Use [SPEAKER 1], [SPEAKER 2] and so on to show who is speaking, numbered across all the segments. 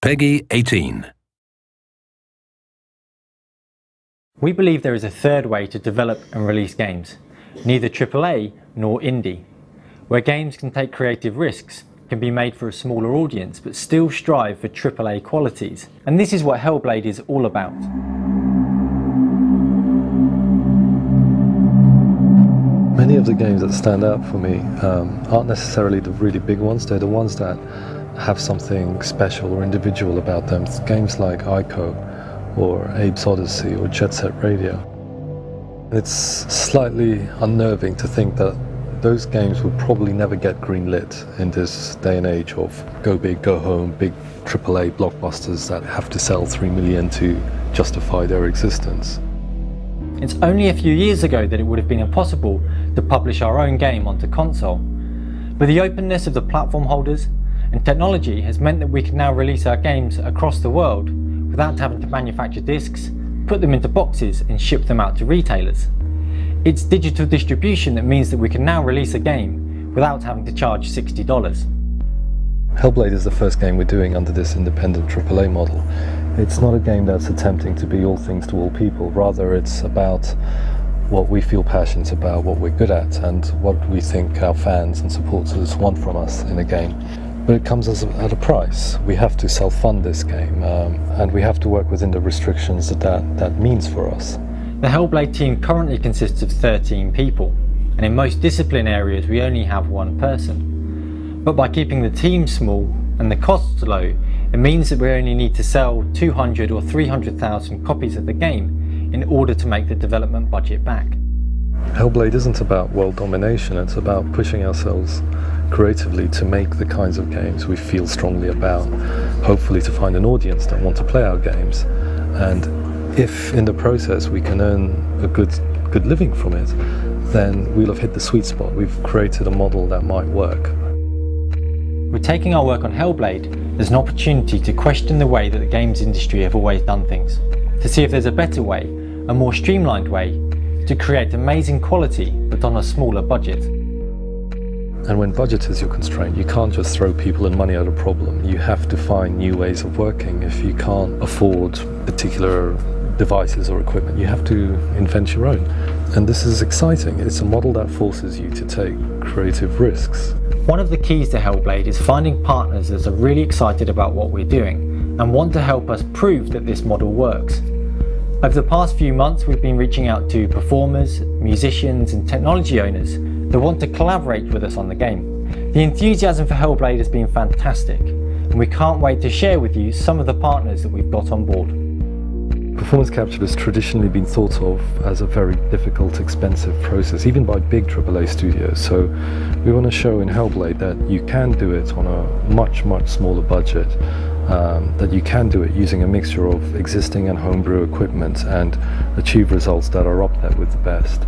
[SPEAKER 1] Peggy 18.
[SPEAKER 2] We believe there is a third way to develop and release games, neither AAA nor indie, where games can take creative risks, can be made for a smaller audience but still strive for AAA qualities. And this is what Hellblade is all about.
[SPEAKER 3] Many of the games that stand out for me aren't necessarily the really big ones, they're the ones that have something special or individual about them. It's games like Ico or Abe's Odyssey or Jet Set Radio. It's slightly unnerving to think that those games will probably never get greenlit in this day and age of go big, go home, big AAA blockbusters that have to sell 3 million to justify their existence.
[SPEAKER 2] It's only a few years ago that it would have been impossible to publish our own game onto console. But the openness of the platform holders and technology has meant that we can now release our games across the world without having to manufacture discs, put them into boxes and ship them out to retailers. It's digital distribution that means that we can now release a game without having to charge $60.
[SPEAKER 3] Hellblade is the first game we're doing under this independent AAA model. It's not a game that's attempting to be all things to all people, rather it's about what we feel passionate about, what we're good at, and what we think our fans and supporters want from us in a game. But it comes at a price. We have to self-fund this game, and we have to work within the restrictions that means for us.
[SPEAKER 2] The Hellblade team currently consists of 13 people, and in most discipline areas we only have one person. But by keeping the team small and the costs low, it means that we only need to sell 200 or 300,000 copies of the game in order to make the development budget back.
[SPEAKER 3] Hellblade isn't about world domination, it's about pushing ourselves creatively to make the kinds of games we feel strongly about, hopefully to find an audience that want to play our games. And if in the process we can earn a good living from it, then we'll have hit the sweet spot. We've created a model that might work.
[SPEAKER 2] We're taking our work on Hellblade as an opportunity to question the way that the games industry have always done things, to see if there's a better way, a more streamlined way, to create amazing quality but on a smaller budget.
[SPEAKER 3] And when budget is your constraint, you can't just throw people and money at a problem. You have to find new ways of working. If you can't afford particular devices or equipment, you have to invent your own. And this is exciting. It's a model that forces you to take creative risks.
[SPEAKER 2] One of the keys to Hellblade is finding partners that are really excited about what we're doing and want to help us prove that this model works. Over the past few months we've been reaching out to performers, musicians and technology owners that want to collaborate with us on the game. The enthusiasm for Hellblade has been fantastic, and we can't wait to share with you some of the partners that we've got on board.
[SPEAKER 3] Performance capture has traditionally been thought of as a very difficult, expensive process, even by big AAA studios. So we want to show in Hellblade that you can do it on a much smaller budget, that you can do it using a mixture of existing and homebrew equipment and achieve results that are up there with the best.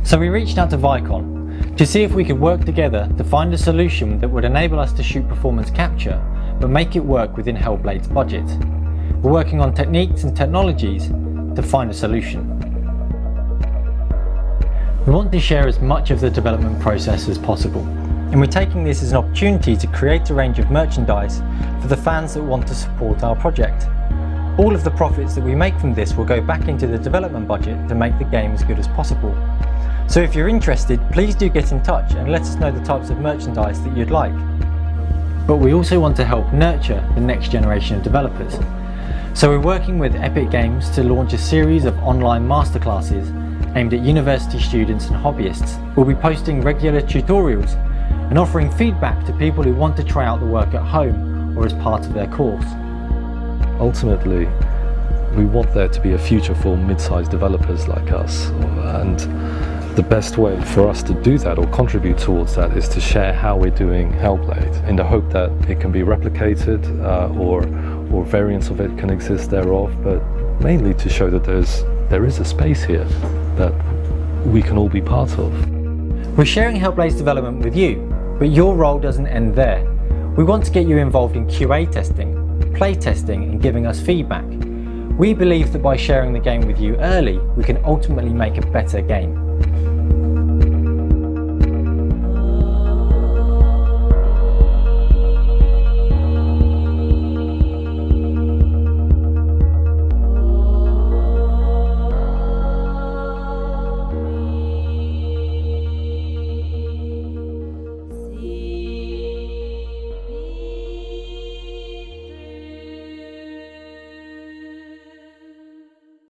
[SPEAKER 2] So we reached out to Vicon to see if we could work together to find a solution that would enable us to shoot performance capture but make it work within Hellblade's budget. We're working on techniques and technologies to find a solution. We want to share as much of the development process as possible, and we're taking this as an opportunity to create a range of merchandise for the fans that want to support our project. All of the profits that we make from this will go back into the development budget to make the game as good as possible. So if you're interested, please do get in touch and let us know the types of merchandise that you'd like. But we also want to help nurture the next generation of developers. So we're working with Epic Games to launch a series of online masterclasses aimed at university students and hobbyists. We'll be posting regular tutorials and offering feedback to people who want to try out the work at home or as part of their course.
[SPEAKER 3] Ultimately, we want there to be a future for mid-sized developers like us, and the best way for us to do that or contribute towards that is to share how we're doing Hellblade in the hope that it can be replicated or variants of it can exist thereof, but mainly to show that there is a space here that we can all be part of.
[SPEAKER 2] We're sharing Hellblade's development with you, but your role doesn't end there. We want to get you involved in QA testing, play testing and giving us feedback. We believe that by sharing the game with you early, we can ultimately make a better game.